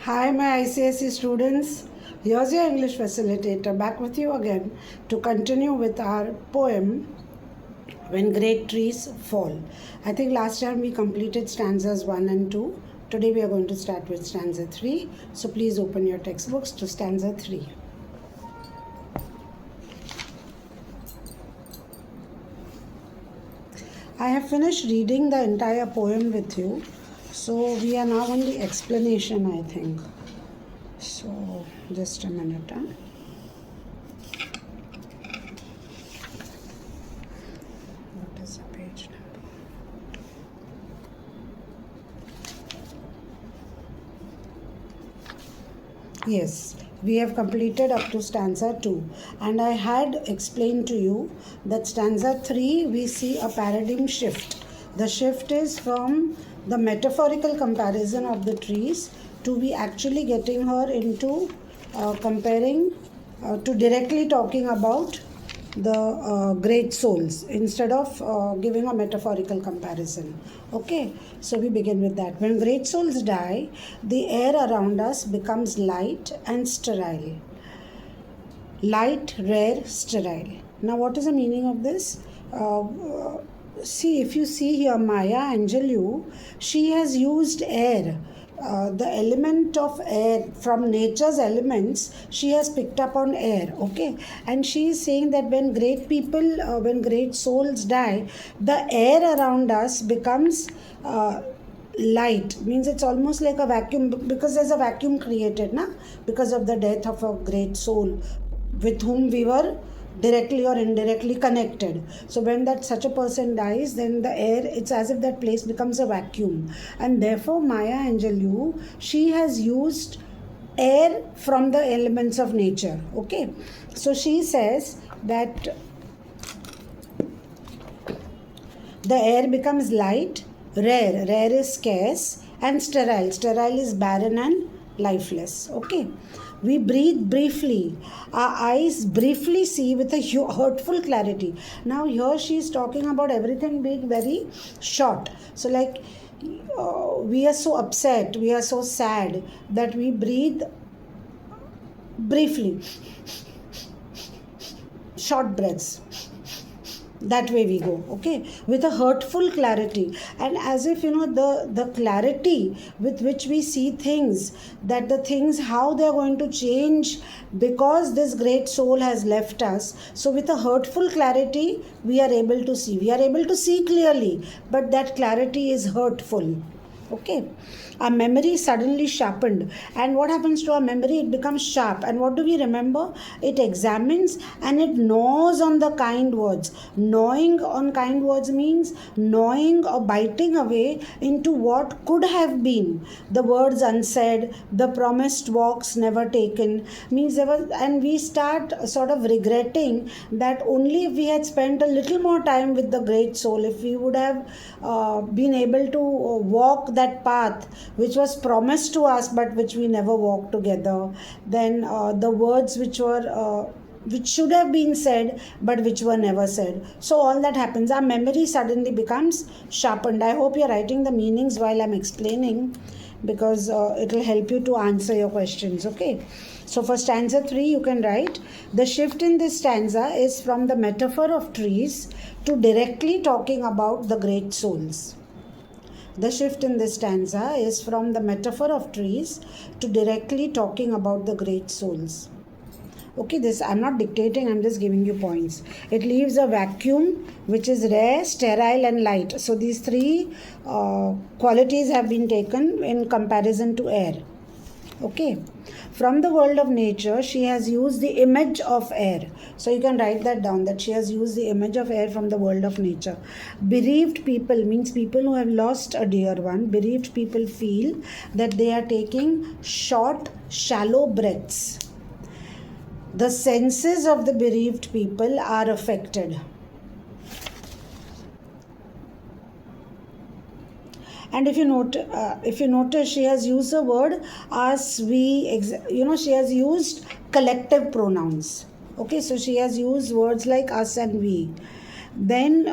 Hi, my ICSE students. Here's your English facilitator back with you again to continue with our poem When Great Trees Fall. I think last time we completed stanzas 1 and 2. Today we are going to start with stanza 3. So please open your textbooks to stanza 3. I have finished reading the entire poem with you. So we are now on the explanation, I think. So just a minute. What is the page number? Yes, we have completed up to stanza 2, and I had explained to you that stanza 3 we see a paradigm shift. The shift is from the metaphorical comparison of the trees to we actually getting her into comparing to directly talking about the great souls instead of giving a metaphorical comparison. Okay, so we begin with that. When great souls die, the air around us becomes light and sterile. Light, rare, sterile. Now, what is the meaning of this? See, if you see here Maya Angelou, she has used air. The element of air from nature's elements, she has picked up on air. Okay, and she is saying that when great people, when great souls die, the air around us becomes light. Means it's almost like a vacuum, because there's a vacuum created because of the death of a great soul with whom we were directly or indirectly connected. So when that such a person dies, then the air, it's as if that place becomes a vacuum, and therefore Maya Angelou, she has used air from the elements of nature. Okay, so she says that the air becomes light, rare is scarce, and sterile is barren and lifeless. Okay, we breathe briefly, our eyes briefly see with a hurtful clarity. Now here she is talking about everything being very short. So like we are so upset, we are so sad that we breathe briefly, short breaths. That way we go, okay, with a hurtful clarity, and as if the clarity with which we see things, that the things how they are going to change because this great soul has left us. So with a hurtful clarity we are able to see clearly, but that clarity is hurtful. Okay, our memory suddenly sharpened, and what happens to our memory? It becomes sharp, and what do we remember? It examines and it gnaws on the kind words. Gnawing on kind words means gnawing or biting away into what could have been, the words unsaid, the promised walks never taken. Means there was, and we start sort of regretting that only if we had spent a little more time with the great soul, if we would have been able to walk that path which was promised to us but which we never walked together, then the words which were which should have been said but which were never said. So all that happens, our memory suddenly becomes sharpened. I hope you're writing the meanings while I'm explaining, because it will help you to answer your questions. Okay, so for stanza 3 you can write, the shift in this stanza is from the metaphor of trees to directly talking about the great souls. The shift in this stanza is from the metaphor of trees to directly talking about the great souls. Okay, this I'm not dictating, I'm just giving you points. It leaves a vacuum which is rare, sterile and light. So these three qualities have been taken in comparison to air. Okay, from the world of nature she has used the image of air. So you can write that down, that she has used the image of air from the world of nature. Bereaved people means people who have lost a dear one. Bereaved people feel that they are taking short, shallow breaths. The senses of the bereaved people are affected. And if you notice, she has used the word us, we, she has used collective pronouns. Okay, so she has used words like us and we. Then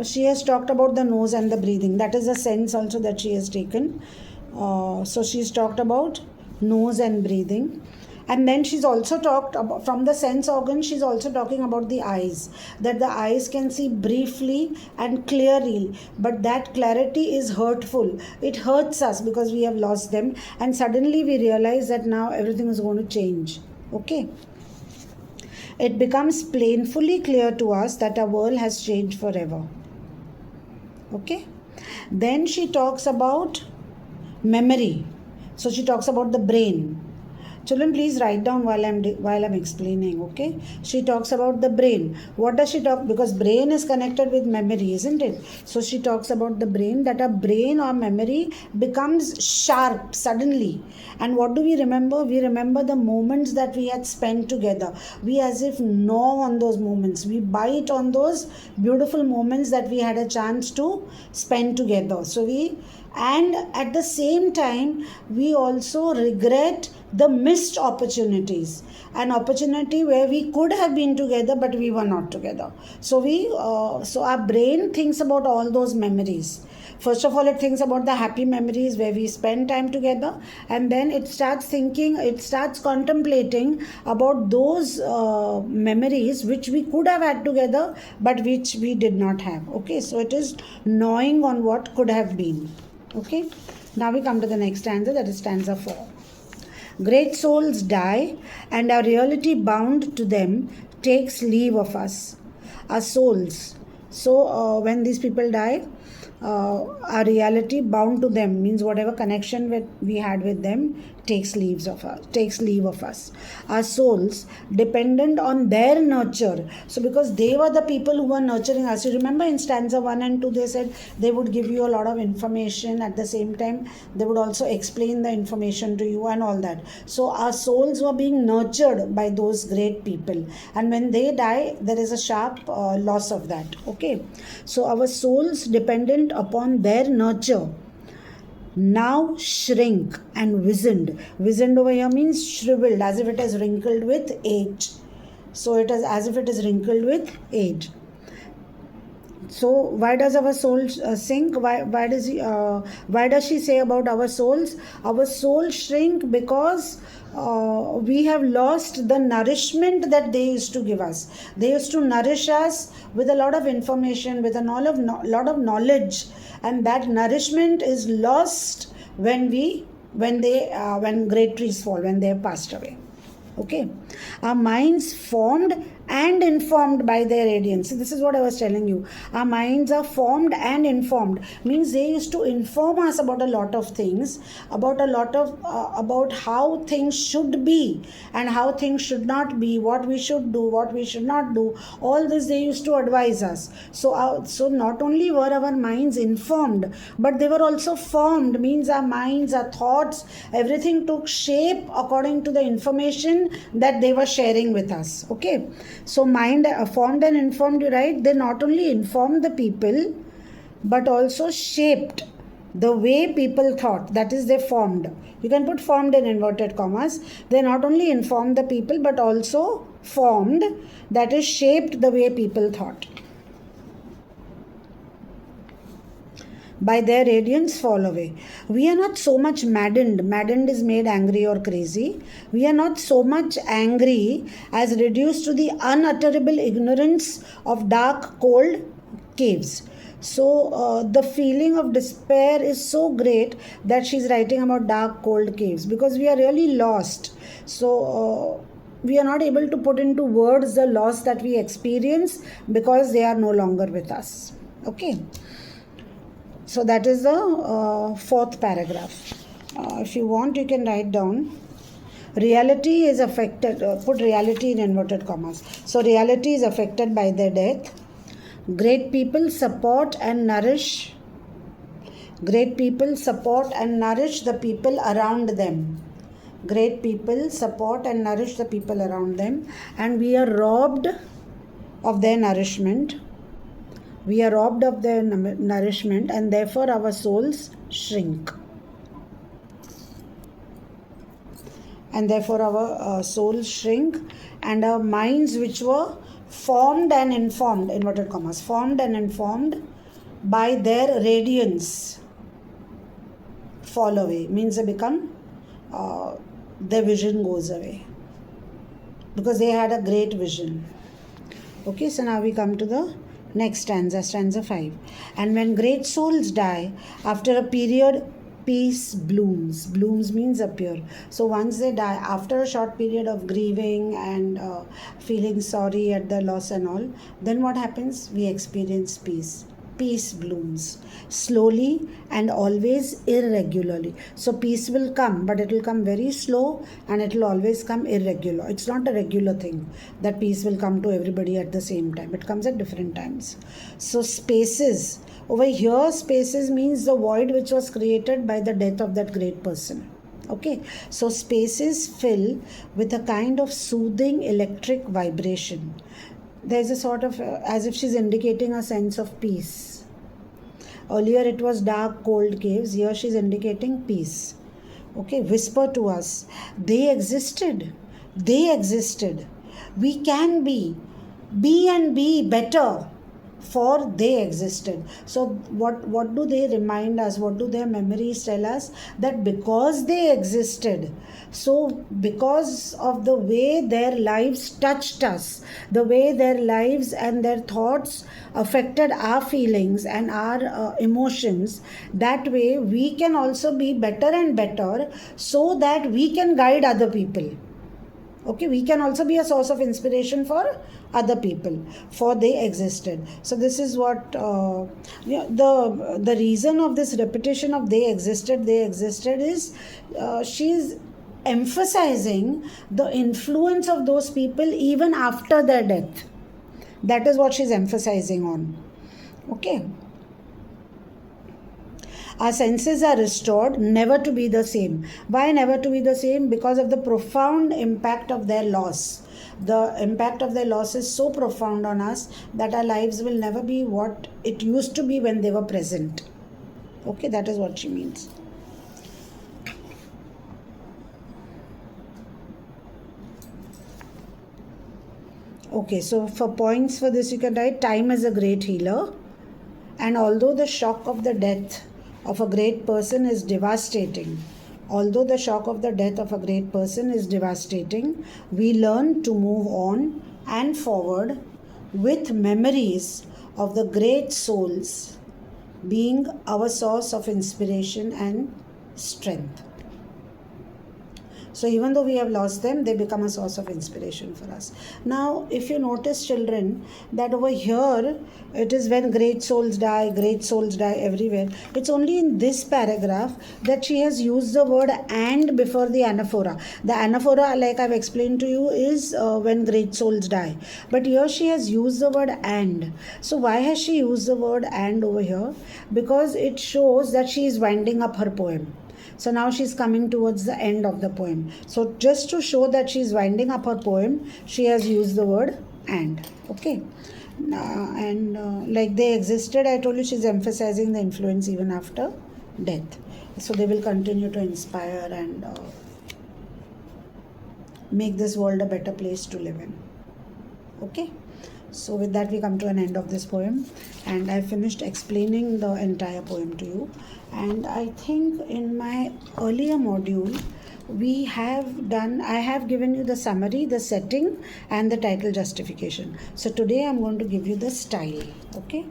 she has talked about the nose and the breathing. That is a sense also that she has taken. So she's talked about nose and breathing. And then she's also talked about, from the sense organ, she's also talking about the eyes, that the eyes can see briefly and clearly, but that clarity is hurtful. It hurts us because we have lost them, and suddenly we realize that now everything is going to change. Okay, it becomes painfully clear to us that our world has changed forever. Okay, then she talks about memory. So she talks about the brain. Children, please write down while I'm explaining. Okay, she talks about the brain. What does she talk? Because brain is connected with memory, isn't it? So she talks about the brain, that a brain or memory becomes sharp suddenly. And what do we remember? We remember the moments that we had spent together. We as if gnaw on those moments. We bite on those beautiful moments that we had a chance to spend together. And at the same time, we also regret the missed opportunities, an opportunity where we could have been together but we were not together. So our brain thinks about all those memories. First of all, it thinks about the happy memories where we spend time together, and then it starts contemplating about those memories which we could have had together but which we did not have. Okay, so it is gnawing on what could have been. Okay, now we come to the next stanza, that is stanza 4. Great souls die, and our reality bound to them takes leave of us. Our souls. So when these people die, our reality bound to them, means whatever connection we had with them takes leave of us. Our souls dependent on their nurture. So because they were the people who were nurturing us. You remember in stanza 1 and 2 they said they would give you a lot of information, at the same time they would also explain the information to you and all that. So our souls were being nurtured by those great people, and when they die there is a sharp loss of that. Okay, so our souls dependent upon their nurture now shrink and wizened. Wizened over here means shriveled, as if it is wrinkled with age. So it is as if it is wrinkled with age. So why does our soul sink? Why does she say about our souls? Our souls shrink because we have lost the nourishment that they used to give us. They used to nourish us with a lot of information, with a lot of knowledge, and that nourishment is lost when great trees fall, when they have passed away. Okay, our minds formed and informed by their radiance. This is what I was telling you. Our minds are formed and informed, means they used to inform us about a lot of things, about how things should be and how things should not be, what we should do, what we should not do. All this they used to advise us. So not only were our minds informed, but they were also formed, means our minds, our thoughts, everything took shape according to the information that they were sharing with us. Okay, so mind formed and informed, right? They not only informed the people but also shaped the way people thought. That is, they formed. You can put formed in inverted commas. They not only informed the people but also formed, that is, shaped the way people thought. By their radiance fall away. We are not so much maddened. Maddened is made angry or crazy. We are not so much angry as reduced to the unutterable ignorance of dark, cold caves. So the feeling of despair is so great that she's writing about dark, cold caves, because we are really lost. So we are not able to put into words the loss that we experience because they are no longer with us. Okay. So that is the fourth paragraph. If you want, you can write down. Reality is affected, put reality in inverted commas. So reality is affected by their death. Great people support and nourish. Great people support and nourish the people around them. Great people support and nourish the people around them. And we are robbed of their nourishment. We are robbed of their nourishment, and therefore our souls shrink. And therefore our souls shrink, and our minds, which were formed and informed, inverted commas, formed and informed by their radiance, fall away. Means they become their vision goes away. Because they had a great vision. Okay, so now we come to the next stanza, stanza 5. And when great souls die, after a period, peace blooms. Blooms means appear. So once they die, after a short period of grieving and feeling sorry at the loss and all, then what happens? We experience peace. Peace blooms slowly and always irregularly. So peace will come, but it will come very slow and it will always come irregular. It's not a regular thing that peace will come to everybody at the same time. It comes at different times. So spaces. Over here, spaces means the void which was created by the death of that great person. Okay, so spaces fill with a kind of soothing electric vibration. There's a sort of, as if she's indicating a sense of peace. Earlier it was dark, cold caves. Here she's indicating peace. Okay, whisper to us. They existed. They existed. We can be and be better, for they existed. So what do they remind us? What do their memories tell us? That because they existed, so because of the way their lives touched us, the way their lives and their thoughts affected our feelings and our emotions, that way we can also be better and better, so that we can guide other people. Okay, we can also be a source of inspiration for other people, for they existed. So this is what the reason of this repetition of they existed is she's emphasizing the influence of those people even after their death. That is what she's emphasizing on. Okay. Our senses are restored, never to be the same. Why never to be the same? Because of the profound impact of their loss. The impact of their loss is so profound on us that our lives will never be what it used to be when they were present. Okay, that is what she means. Okay, so for points for this you can write, time is a great healer. And although the shock of the death of a great person is devastating, although the shock of the death of a great person is devastating, we learn to move on and forward with memories of the great souls being our source of inspiration and strength. So even though we have lost them, they become a source of inspiration for us. Now, if you notice, children, that over here, it is when great souls die everywhere. It's only in this paragraph that she has used the word and before the anaphora. The anaphora, like I've explained to you, is when great souls die. But here she has used the word and. So why has she used the word and over here? Because it shows that she is winding up her poem. So now she's coming towards the end of the poem. So just to show that she's winding up her poem, she has used the word and. Okay. Like they existed, I told you she's emphasizing the influence even after death. So they will continue to inspire and make this world a better place to live in. Okay. So with that we come to an end of this poem, and I finished explaining the entire poem to you. And I think in my earlier module I have given you the summary, the setting and the title justification. So today I'm going to give you the style. Okay.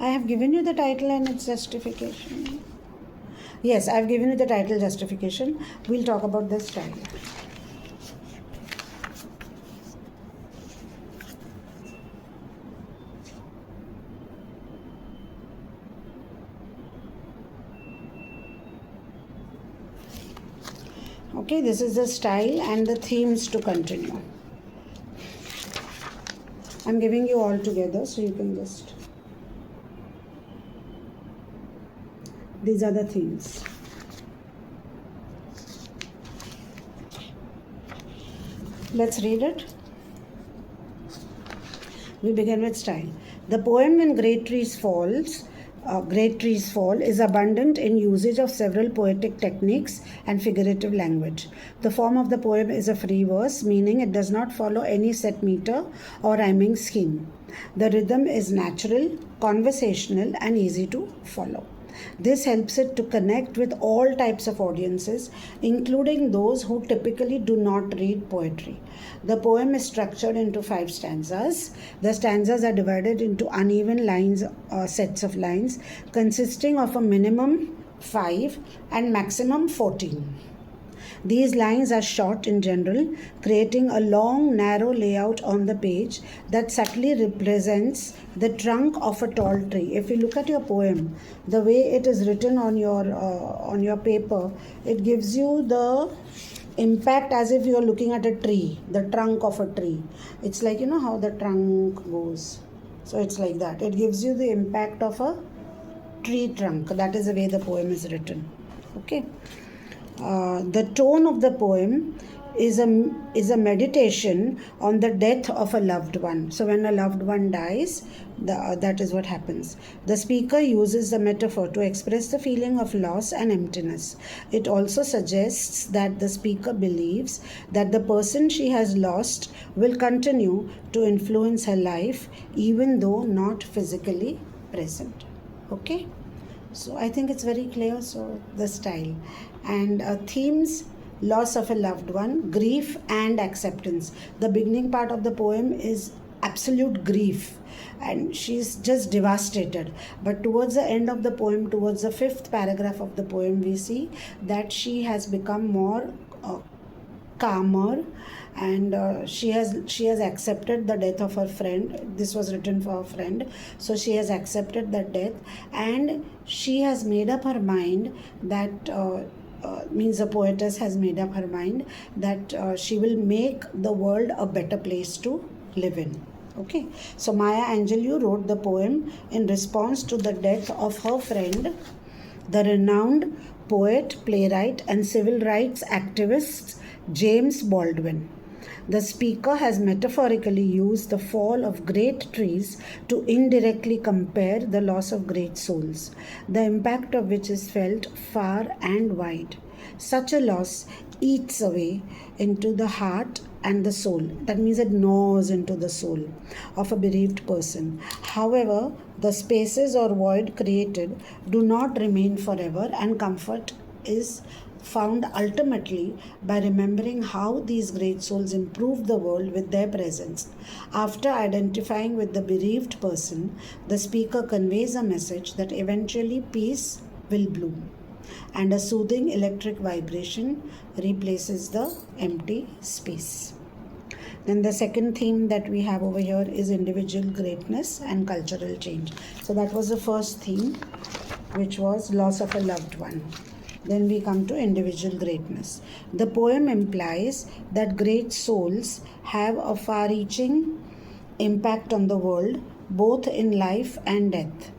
I have given you the title and its justification. Yes, I've given you the title justification. We'll talk about the style. Okay, this is the style and the themes to continue. I'm giving you all together so you can just... These are the themes. Let's read it. We begin with style. The poem When Great Trees Falls Great Trees Fall is abundant in usage of several poetic techniques and figurative language. The form of the poem is a free verse, meaning it does not follow any set meter or rhyming scheme. The rhythm is natural, conversational, and easy to follow. This helps it to connect with all types of audiences, including those who typically do not read poetry. The poem is structured into 5 stanzas. The stanzas are divided into uneven lines, sets of lines, consisting of a minimum 5 and maximum 14. These lines are short in general, creating a long, narrow layout on the page that subtly represents the trunk of a tall tree. If you look at your poem, the way it is written on your paper, it gives you the impact as if you are looking at a tree, the trunk of a tree. It's like, you know how the trunk goes. So it's like that. It gives you the impact of a tree trunk. That is the way the poem is written. Okay. The tone of the poem is a meditation on the death of a loved one. So when a loved one dies, that is what happens. The speaker uses the metaphor to express the feeling of loss and emptiness. It also suggests that the speaker believes that the person she has lost will continue to influence her life even though not physically present. Okay. So I think it's very clear. So the style and themes: loss of a loved one, grief and acceptance. The beginning part of the poem is absolute grief and she's just devastated, but towards the end of the poem, towards the 5th paragraph of the poem, we see that she has become more calmer, and she has accepted the death of her friend. This was written for her friend, so she has accepted that death, and she has made up her mind that means the poetess has made up her mind that she will make the world a better place to live in. Okay, so Maya Angelou wrote the poem in response to the death of her friend, the renowned poet, playwright, and civil rights activist James Baldwin. The speaker has metaphorically used the fall of great trees to indirectly compare the loss of great souls, the impact of which is felt far and wide. Such a loss eats away into the heart and the soul. That means it gnaws into the soul of a bereaved person. However, the spaces or void created do not remain forever, and comfort is found ultimately by remembering how these great souls improved the world with their presence. After identifying with the bereaved person, the speaker conveys a message that eventually peace will bloom, and a soothing electric vibration replaces the empty space. Then the second theme that we have over here is individual greatness and cultural change. So that was the first theme, which was loss of a loved one. Then we come to individual greatness. The poem implies that great souls have a far-reaching impact on the world, both in life and death.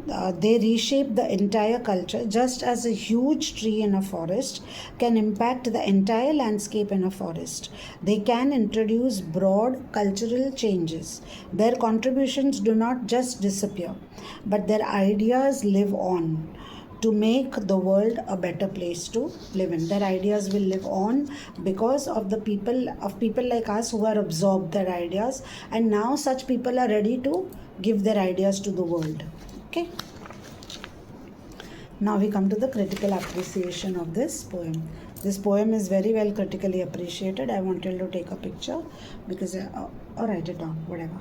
They reshape the entire culture, just as a huge tree in a forest can impact the entire landscape in a forest. They can introduce broad cultural changes. Their contributions do not just disappear, but their ideas live on to make the world a better place to live in. Their ideas will live on because of the people like us who are absorbed their ideas, and now such people are ready to give their ideas to the world. Okay. Now we come to the critical appreciation of this poem. This poem is very well critically appreciated. I want you to take a picture because or write it down, whatever.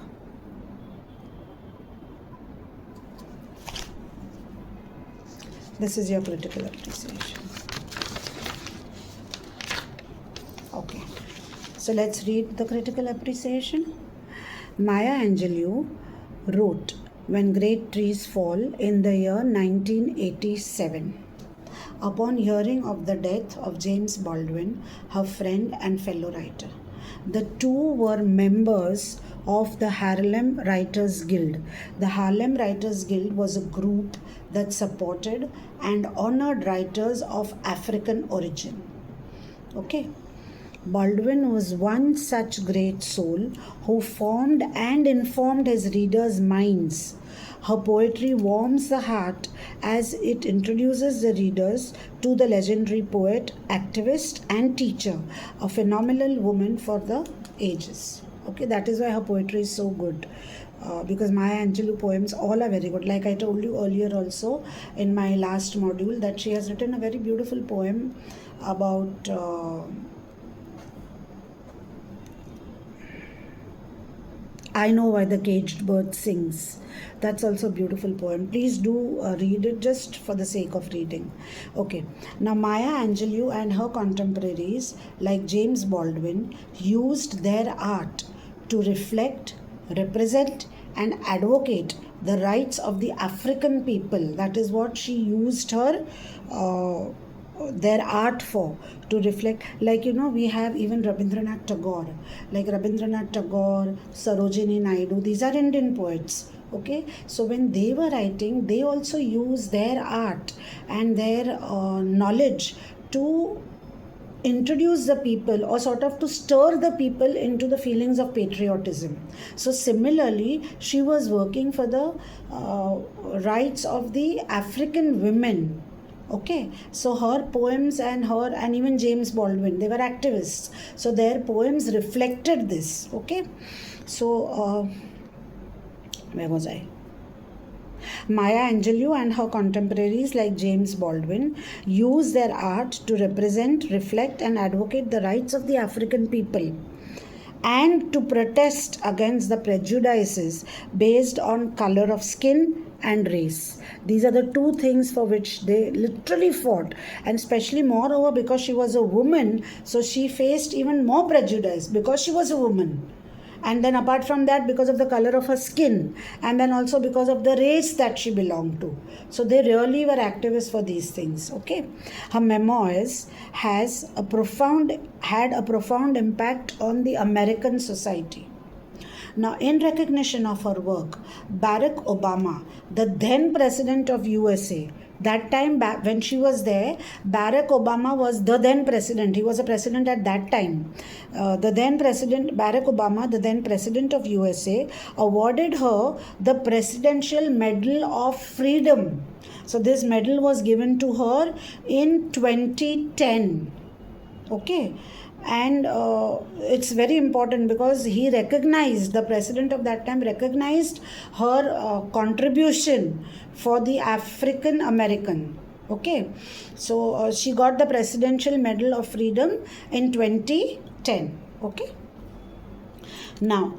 This is your critical appreciation. Okay. So let's read the critical appreciation. Maya Angelou wrote When Great Trees Fall in the year 1987. Upon hearing of the death of James Baldwin, her friend and fellow writer. The two were members of the Harlem Writers Guild. The Harlem Writers Guild was a group that supported and honored writers of African origin. Okay. Baldwin was one such great soul who formed and informed his readers' minds Her poetry warms the heart as it introduces the readers to the legendary poet, activist, and teacher, a phenomenal woman for the ages. Okay, that is why her poetry is so good. Because Maya Angelou poems all are very good. Like I told you earlier also in my last module, that she has written a very beautiful poem about I Know Why the Caged Bird Sings. That's also a beautiful poem. Please do read it just for the sake of reading. Okay. Now, Maya Angelou and her contemporaries, like James Baldwin, used their art to reflect, represent, and advocate the rights of the African people. That is what she used her. Their art for, to reflect, like we have even Rabindranath Tagore, Sarojini Naidu, these are Indian poets. Okay, so when they were writing, they also use their art and their knowledge to introduce the people, or sort of to stir the people into the feelings of patriotism. So similarly, she was working for the rights of the African women. Okay, so her poems and even James Baldwin, they were activists, so their poems reflected this. Okay, so where was I? Maya Angelou and her contemporaries, like James Baldwin, use their art to represent, reflect, and advocate the rights of the African people, and to protest against the prejudices based on color of skin and race. These are the two things for which they literally fought, and especially moreover because she was a woman, so she faced even more prejudice because she was a woman. And then apart from that, because of the color of her skin, and then also because of the race that she belonged to. So they really were activists for these things. Okay, her memoirs had a profound impact on the American society. Now, in recognition of her work, Barack Obama, the then president of USA, that time when she was there, Barack Obama was the then president. He was a president at that time. The then president, Barack Obama, the then president of USA, awarded her the Presidential Medal of Freedom. So this medal was given to her in 2010. Okay, and it's very important because the president of that time recognized her contribution for the African American. Okay, so she got the Presidential Medal of Freedom in 2010. Okay, now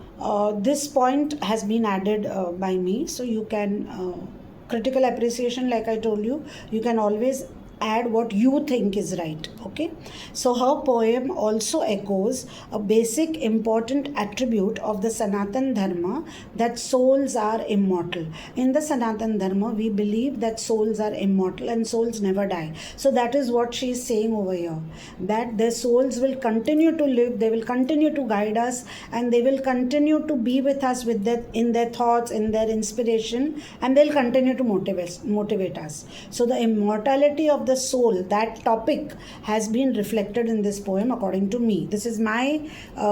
this point has been added by me, so you can critical appreciation, like I told you, you can always add what you think is right. Okay, so her poem also echoes a basic important attribute of the Sanatan Dharma, that souls are immortal. In the Sanatan Dharma, we believe that souls are immortal and souls never die. So that is what she is saying over here, that their souls will continue to live, they will continue to guide us, and they will continue to be with us with in their thoughts, in their inspiration, and they'll continue to motivate us. So the immortality of the soul, that topic has been reflected in this poem according to me. This is my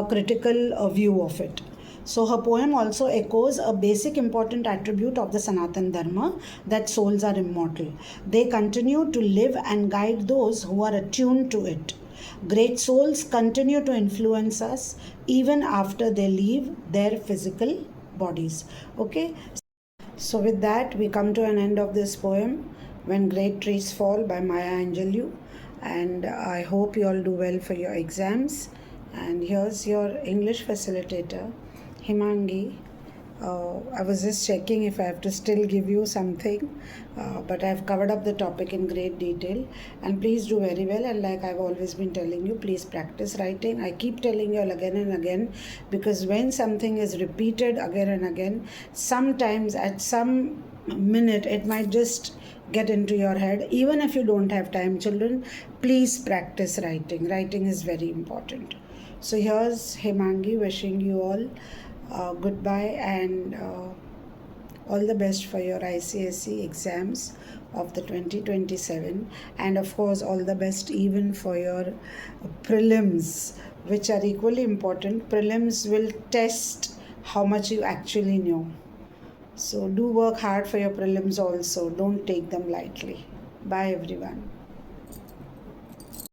critical view of it. So her poem also echoes a basic important attribute of the Sanatan Dharma, that souls are immortal. They continue to live and guide those who are attuned to it. Great souls continue to influence us even after they leave their physical bodies. Okay, so with that we come to an end of this poem, When Great Trees Fall by Maya Angelou, and I hope you all do well for your exams. And here's your English facilitator, Himangi. I was just checking if I have to still give you something, but I've covered up the topic in great detail. And please do very well, and like I've always been telling you, please practice writing. I keep telling you all again and again, because when something is repeated again and again, sometimes at some minute it might just get into your head. Even if you don't have time, children, please practice writing. Writing is very important. So here's Himangi wishing you all goodbye and all the best for your ICSE exams of the 2027, and of course all the best even for your prelims, which are equally important. Prelims will test how much you actually know. So do work hard for your prelims also. Don't take them lightly. Bye everyone.